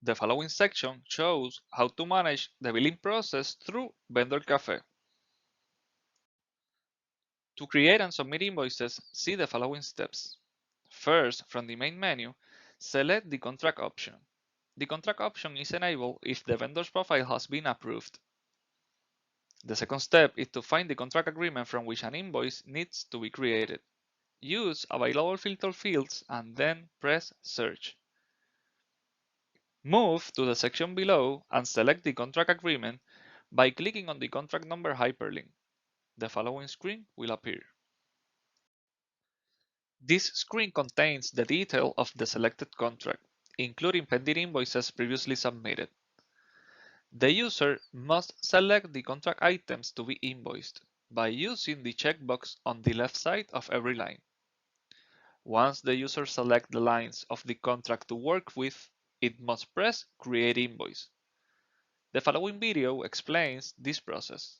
The following section shows how to manage the billing process through Vendor Cafe. To create and submit invoices, see the following steps. First, from the main menu, select the contract option. The contract option is enabled if the vendor's profile has been approved. The second step is to find the contract agreement from which an invoice needs to be created. Use available filter fields and then press Search. Move to the section below and select the contract agreement by clicking on the contract number hyperlink. The following screen will appear. This screen contains the detail of the selected contract, including pending invoices previously submitted. The user must select the contract items to be invoiced by using the checkbox on the left side of every line. Once the user selects the lines of the contract to work with, it must press Create Invoice. The following video explains this process.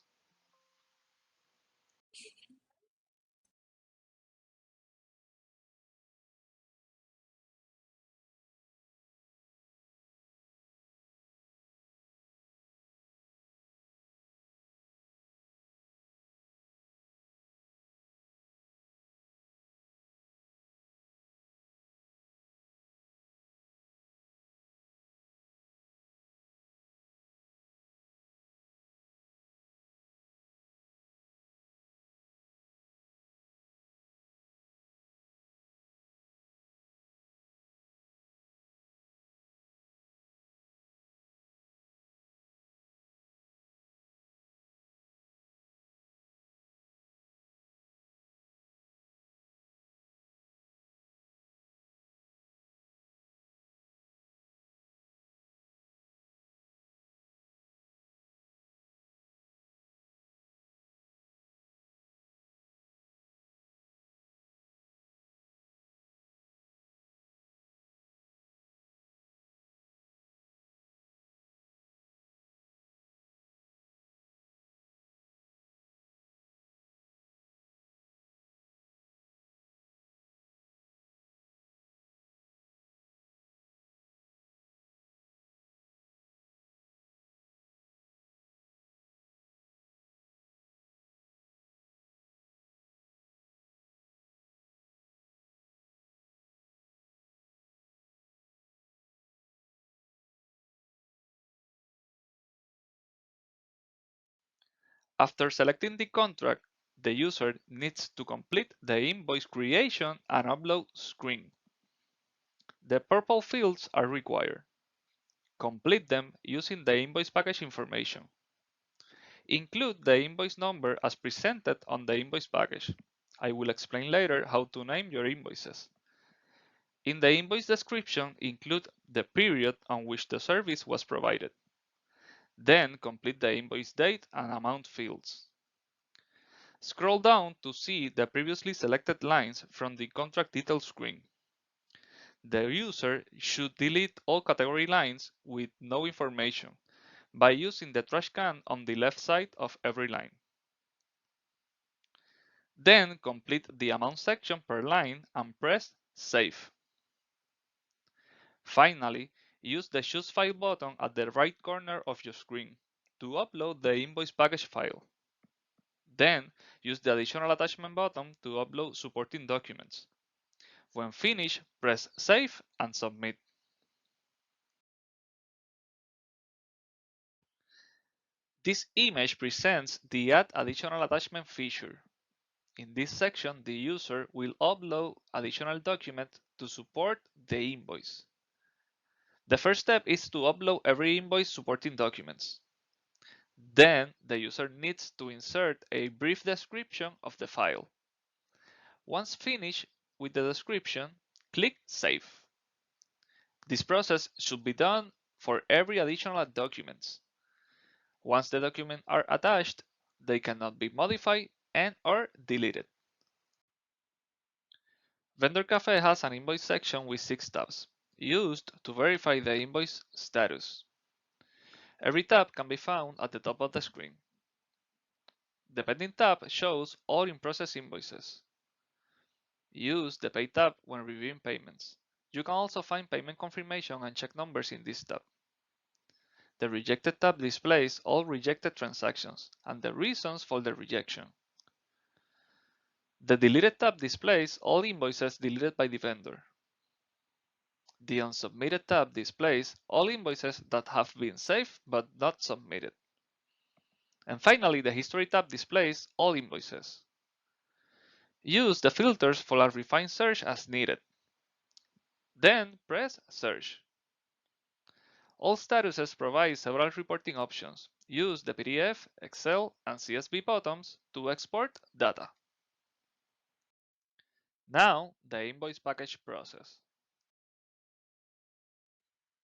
After selecting the contract, the user needs to complete the invoice creation and upload screen. The purple fields are required. Complete them using the invoice package information. Include the invoice number as presented on the invoice package. I will explain later how to name your invoices. In the invoice description, include the period on which the service was provided. Then complete the invoice date and amount fields. Scroll down to see the previously selected lines from the contract details screen. The user should delete all category lines with no information by using the trash can on the left side of every line. Then complete the amount section per line and press Save. Finally, use the Choose File button at the right corner of your screen to upload the invoice package file. Then use the Additional Attachment button to upload supporting documents. When finished, press Save and Submit. This image presents the Add Additional Attachment feature. In this section, the user will upload additional documents to support the invoice. The first step is to upload every invoice supporting documents. Then, the user needs to insert a brief description of the file. Once finished with the description, click Save. This process should be done for every additional documents. Once the documents are attached, they cannot be modified and/or deleted. Vendor Cafe has an invoice section with 6 tabs, used to verify the invoice status. Every tab can be found at the top of the screen. The Pending tab shows all in-process invoices. Use the Pay tab when reviewing payments. You can also find payment confirmation and check numbers in this tab. The Rejected tab displays all rejected transactions and the reasons for the rejection. The Deleted tab displays all invoices deleted by the vendor. The Unsubmitted tab displays all invoices that have been saved but not submitted. And finally, the History tab displays all invoices. Use the filters for a refined search as needed. Then press Search. All statuses provide several reporting options. Use the PDF, Excel, and CSV buttons to export data. Now, the invoice package process.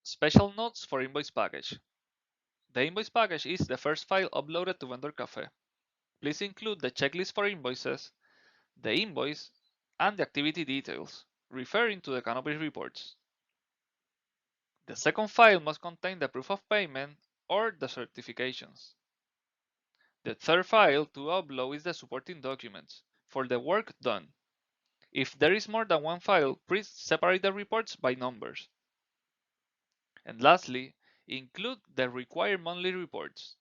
Special notes for invoice package. The invoice package is the first file uploaded to Vendor Cafe. Please include the checklist for invoices, the invoice, and the activity details, referring to the Canopy reports. The second file must contain the proof of payment or the certifications. The third file to upload is the supporting documents for the work done. If there is more than one file, please separate the reports by numbers. And lastly, include the required monthly reports.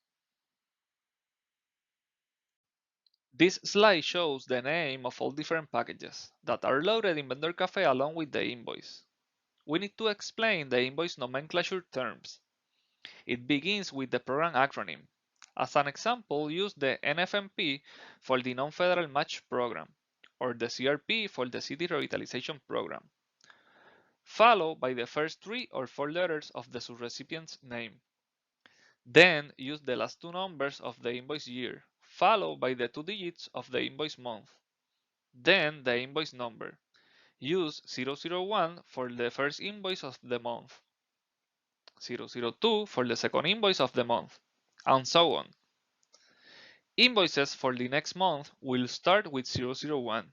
This slide shows the name of all different packages that are loaded in Vendor Cafe along with the invoice. We need to explain the invoice nomenclature terms. It begins with the program acronym. As an example, use the NFMP for the Non-Federal Match Program or the CRP for the City Revitalization Program, followed by the first 3 or 4 letters of the subrecipient's name. Then use the last 2 numbers of the invoice year, followed by the 2 digits of the invoice month. Then the invoice number. Use 001 for the first invoice of the month, 002 for the second invoice of the month, and so on. Invoices for the next month will start with 001.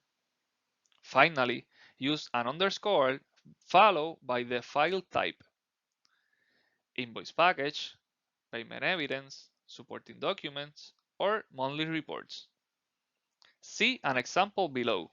Finally, use an underscore followed by the file type, invoice package, payment evidence, supporting documents, or monthly reports. See an example below.